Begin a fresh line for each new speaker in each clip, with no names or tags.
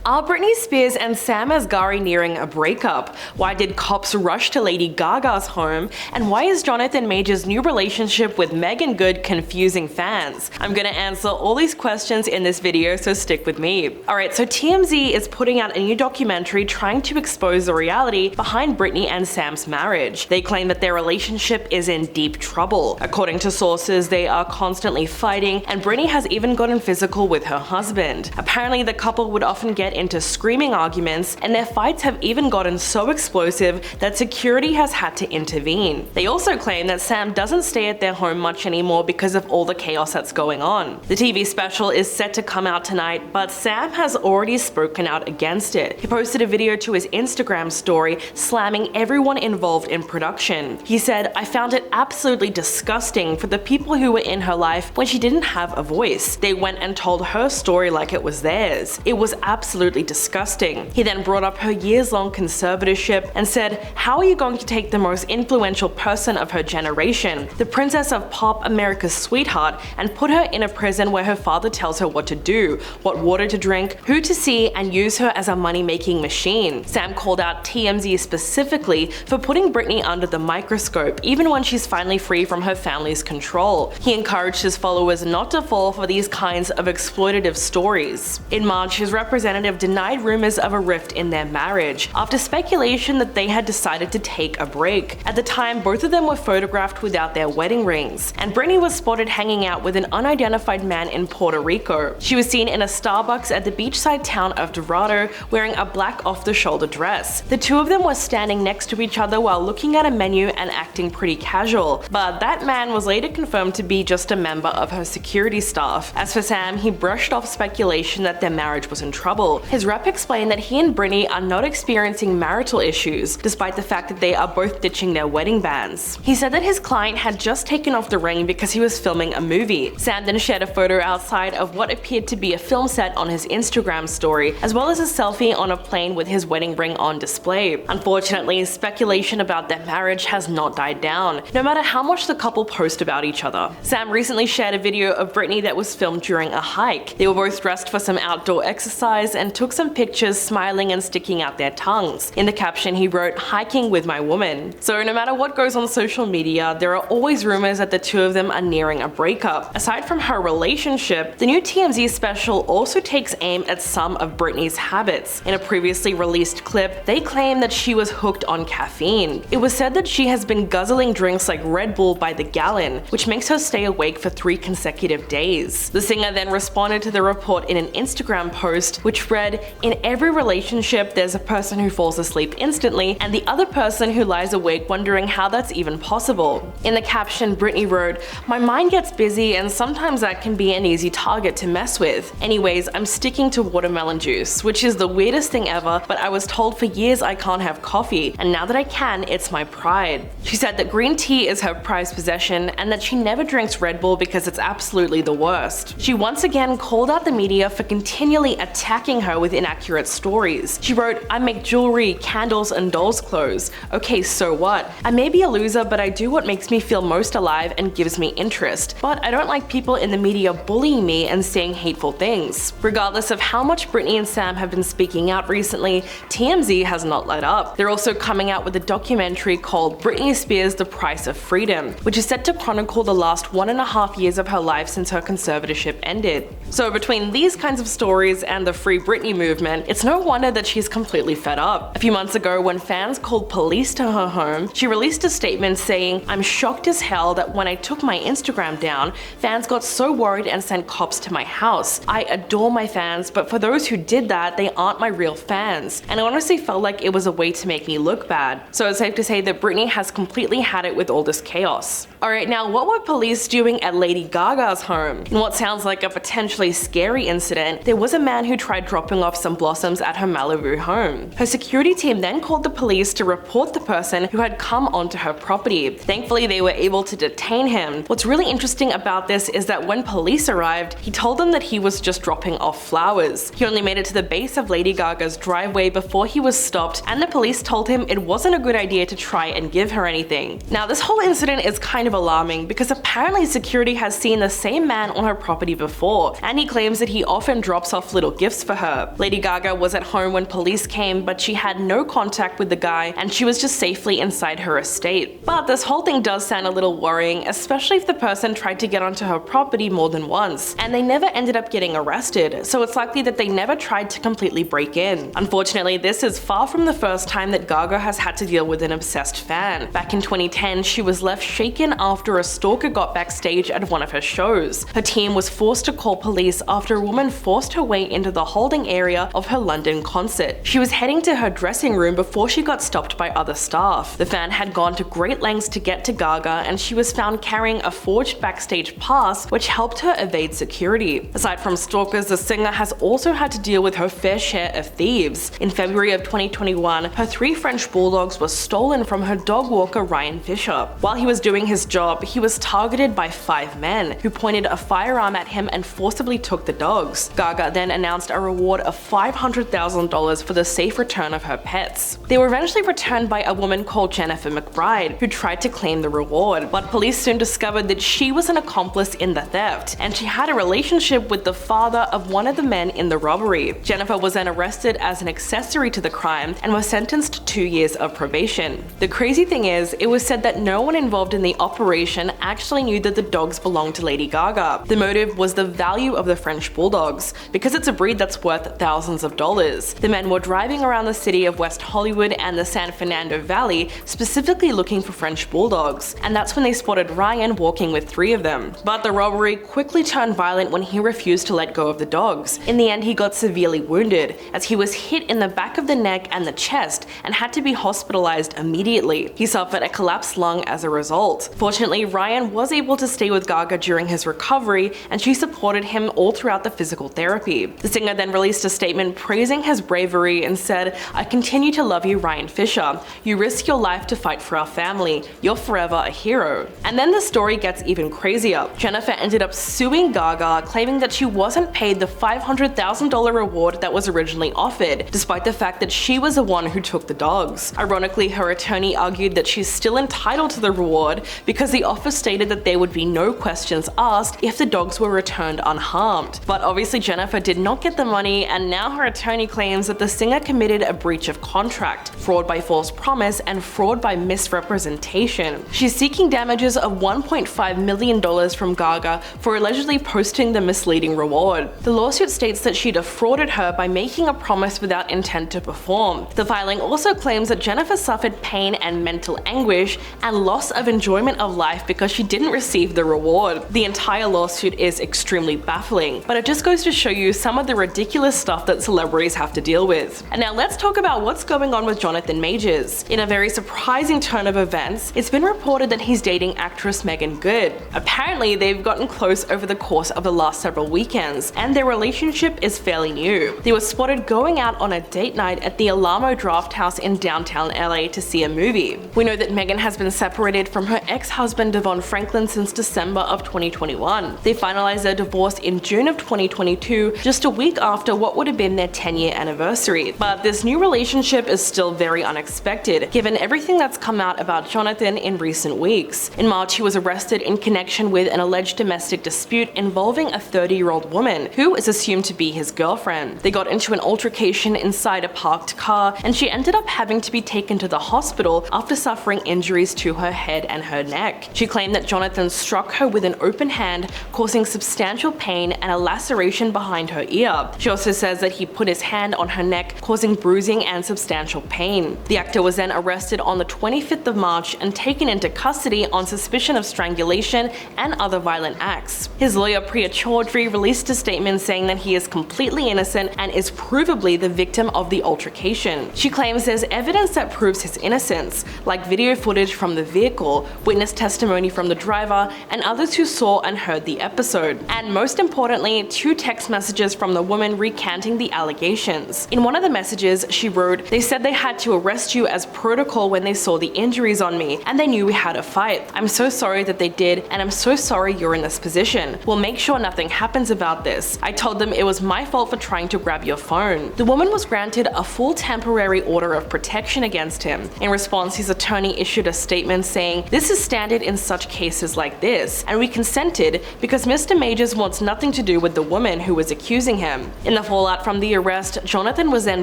Are Britney Spears and Sam Asghari nearing a breakup? Why did cops rush to Lady Gaga's home? And why is Jonathan Major's new relationship with Megan Good confusing fans? I'm gonna answer all these questions in this video, so stick with me. Alright, so TMZ is putting out a new documentary trying to expose the reality behind Britney and Sam's marriage. They claim that their relationship is in deep trouble. According to sources, they are constantly fighting, and Britney has even gotten physical with her husband. Apparently, the couple would often get into screaming arguments, and their fights have even gotten so explosive that security has had to intervene. They also claim that Sam doesn't stay at their home much anymore because of all the chaos that's going on. The TV special is set to come out tonight, but Sam has already spoken out against it. He posted a video to his Instagram story slamming everyone involved in production. He said, "I found it absolutely disgusting for the people who were in her life when she didn't have a voice. They went and told her story like it was theirs. It was absolutely disgusting." He then brought up her years-long conservatorship and said, "How are you going to take the most influential person of her generation, the princess of pop, America's sweetheart, and put her in a prison where her father tells her what to do, what water to drink, who to see, and use her as a money-making machine?" Sam called out TMZ specifically for putting Britney under the microscope, even when she's finally free from her family's control. He encouraged his followers not to fall for these kinds of exploitative stories. In March, his representative denied rumors of a rift in their marriage after speculation that they had decided to take a break. At the time, both of them were photographed without their wedding rings, and Britney was spotted hanging out with an unidentified man in Puerto Rico. She was seen in a Starbucks at the beachside town of Dorado wearing a black off-the-shoulder dress. The two of them were standing next to each other while looking at a menu and acting pretty casual, but that man was later confirmed to be just a member of her security staff. As for Sam, he brushed off speculation that their marriage was in trouble. His rep explained that he and Britney are not experiencing marital issues, despite the fact that they are both ditching their wedding bands. He said that his client had just taken off the ring because he was filming a movie. Sam then shared a photo outside of what appeared to be a film set on his Instagram story, as well as a selfie on a plane with his wedding ring on display. Unfortunately, speculation about their marriage has not died down, no matter how much the couple post about each other. Sam recently shared a video of Britney that was filmed during a hike. They were both dressed for some outdoor exercise and took some pictures smiling and sticking out their tongues. In the caption, he wrote, "Hiking with my woman." So no matter what goes on social media, there are always rumors that the two of them are nearing a breakup. Aside from her relationship, the new TMZ special also takes aim at some of Britney's habits. In a previously released clip, they claim that she was hooked on caffeine. It was said that she has been guzzling drinks like Red Bull by the gallon, which makes her stay awake for 3 consecutive days. The singer then responded to the report in an Instagram post, which read, "In every relationship, there's a person who falls asleep instantly and the other person who lies awake wondering how that's even possible." In the caption, Britney wrote, "My mind gets busy and sometimes that can be an easy target to mess with. Anyways, I'm sticking to watermelon juice, which is the weirdest thing ever, but I was told for years I can't have coffee, and now that I can, it's my pride." She said that green tea is her prized possession and that she never drinks Red Bull because it's absolutely the worst. She once again called out the media for continually attacking her with inaccurate stories. She wrote, "I make jewelry, candles, and dolls' clothes. Okay, so what? I may be a loser, but I do what makes me feel most alive and gives me interest. But I don't like people in the media bullying me and saying hateful things." Regardless of how much Britney and Sam have been speaking out recently, TMZ has not let up. They're also coming out with a documentary called Britney Spears: The Price of Freedom, which is set to chronicle the last 1.5 years of her life since her conservatorship ended. So between these kinds of stories and the Free Britney movement, it's no wonder that she's completely fed up. A few months ago, when fans called police to her home, she released a statement saying, "I'm shocked as hell that when I took my Instagram down, fans got so worried and sent cops to my house. I adore my fans, but for those who did that, they aren't my real fans. And I honestly felt like it was a way to make me look bad." So it's safe to say that Britney has completely had it with all this chaos. Alright, now what were police doing at Lady Gaga's home? In what sounds like a potentially scary incident, there was a man who tried dropping off some blossoms at her Malibu home. Her security team then called the police to report the person who had come onto her property. Thankfully, they were able to detain him. What's really interesting about this is that when police arrived, he told them that he was just dropping off flowers. He only made it to the base of Lady Gaga's driveway before he was stopped, and the police told him it wasn't a good idea to try and give her anything. Now, this whole incident is kind of alarming because apparently security has seen the same man on her property before, and he claims that he often drops off little gifts for her. her. Lady Gaga was at home when police came, but she had no contact with the guy and she was just safely inside her estate. But this whole thing does sound a little worrying, especially if the person tried to get onto her property more than once, and they never ended up getting arrested, so it's likely that they never tried to completely break in. Unfortunately, this is far from the first time that Gaga has had to deal with an obsessed fan. Back in 2010, she was left shaken after a stalker got backstage at one of her shows. Her team was forced to call police after a woman forced her way into the holding area of her London concert. She was heading to her dressing room before she got stopped by other staff. The fan had gone to great lengths to get to Gaga, and she was found carrying a forged backstage pass which helped her evade security. Aside from stalkers, the singer has also had to deal with her fair share of thieves. In February of 2021, her 3 French bulldogs were stolen from her dog walker Ryan Fisher. While he was doing his job, he was targeted by 5 men who pointed a firearm at him and forcibly took the dogs. Gaga then announced a reward of $500,000 for the safe return of her pets. They were eventually returned by a woman called Jennifer McBride, who tried to claim the reward, but police soon discovered that she was an accomplice in the theft, and she had a relationship with the father of one of the men in the robbery. Jennifer was then arrested as an accessory to the crime and was sentenced to 2 years of probation. The crazy thing is, it was said that no one involved in the operation actually knew that the dogs belonged to Lady Gaga. The motive was the value of the French bulldogs, because it's a breed that's worth thousands of dollars. The men were driving around the city of West Hollywood and the San Fernando Valley, specifically looking for French bulldogs, and that's when they spotted Ryan walking with 3 of them. But the robbery quickly turned violent when he refused to let go of the dogs. In the end, he got severely wounded, as he was hit in the back of the neck and the chest and had to be hospitalized immediately. He suffered a collapsed lung as a result. Fortunately, Ryan was able to stay with Gaga during his recovery, and she supported him all throughout the physical therapy. The singer then released a statement praising his bravery and said, "I continue to love you, Ryan Fisher. You risk your life to fight for our family. You're forever a hero." And then the story gets even crazier. Jennifer ended up suing Gaga, claiming that she wasn't paid the $500,000 reward that was originally offered, despite the fact that she was the one who took the dogs. Ironically, her attorney argued that she's still entitled to the reward because the offer stated that there would be no questions asked if the dogs were returned unharmed. But obviously Jennifer did not get the money, and now her attorney claims that the singer committed a breach of contract, fraud by false promise, and fraud by misrepresentation. She's seeking damages of $1.5 million from Gaga for allegedly posting the misleading reward. The lawsuit states that she defrauded her by making a promise without intent to perform. The filing also claims that Jennifer suffered pain and mental anguish and loss of enjoyment of life because she didn't receive the reward. The entire lawsuit is extremely baffling, but it just goes to show you some of the ridiculous stuff that celebrities have to deal with. And now let's talk about what's going on with Jonathan Majors. In a very surprising turn of events, it's been reported that he's dating actress Megan Good. Apparently, they've gotten close over the course of the last several weekends, and their relationship is fairly new. They were spotted going out on a date night at the Alamo Draft House in downtown LA to see a movie. We know that Megan has been separated from her ex-husband Devon Franklin since December of 2021. They finalized their divorce in June of 2022, just a week after what would have been their 10-year anniversary. But this new relationship is still very unexpected, given everything that's come out about Jonathan in recent weeks. In March, he was arrested in connection with an alleged domestic dispute involving a 30-year-old woman who is assumed to be his girlfriend. They got into an altercation inside a parked car, and she ended up having to be taken to the hospital after suffering injuries to her head and her neck. She claimed that Jonathan struck her with an open hand, causing substantial pain and a laceration behind her ear. She also says that he put his hand on her neck, causing bruising and substantial pain. The actor was then arrested on the 25th of March and taken into custody on suspicion of strangulation and other violent acts. His lawyer Priya Chaudhry released a statement saying that he is completely innocent and is provably the victim of the altercation. She claims there's evidence that proves his innocence, like video footage from the vehicle, witness testimony from the driver, and others who saw and heard the episode. And most importantly, 2 text messages from the woman recanting the allegations. In one of the messages, she wrote, "They said they had to arrest you as protocol when they saw the injuries on me, and they knew we had a fight. I'm so sorry that they did, and I'm so sorry you're in this position. We'll make sure nothing happens about this. I told them it was my fault for trying to grab your phone." The woman was granted a full temporary order of protection against him. In response, his attorney issued a statement saying, "This is standard in such cases like this, and we consented because Mr. Majors wants nothing to do with the woman who was accusing him." In the fallout from the arrest, Jonathan was then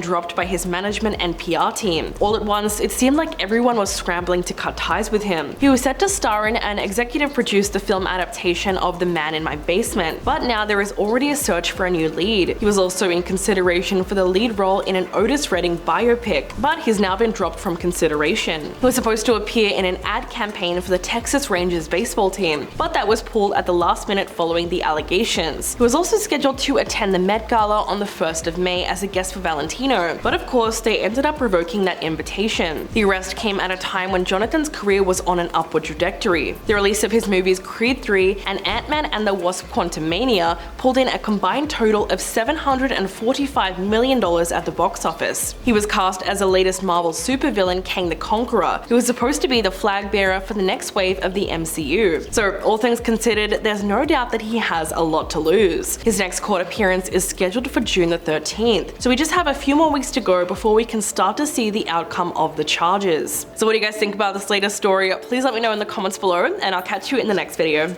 dropped by his management and PR team. All at once, it seemed like everyone was scrambling to cut ties with him. He was set to star in and executive produce the film adaptation of The Man in My Basement, but now there is already a search for a new lead. He was also in consideration for the lead role in an Otis Redding biopic, but he's now been dropped from consideration. He was supposed to appear in an ad campaign for the Texas Rangers baseball team, but that was pulled at the last minute following the allegations. He was also scheduled to attend the Met Gala on the 1st of May as a guest for Valentino, but of course they ended up revoking that invitation. The arrest came at a time when Jonathan's career was on an upward trajectory. The release of his movies Creed 3 and Ant-Man and the Wasp: Quantumania pulled in a combined total of $745 million at the box office. He was cast as the latest Marvel supervillain Kang the Conqueror, who was supposed to be the flag bearer for the next wave of the MCU. So all things considered, there's no doubt that he has a lot to lose. His next court appearance is scheduled for June the 13th, so we just have a few more weeks to go before we can start to see the outcome of the charges. So what do you guys think about this latest story? Please let me know in the comments below, and I'll catch you in the next video.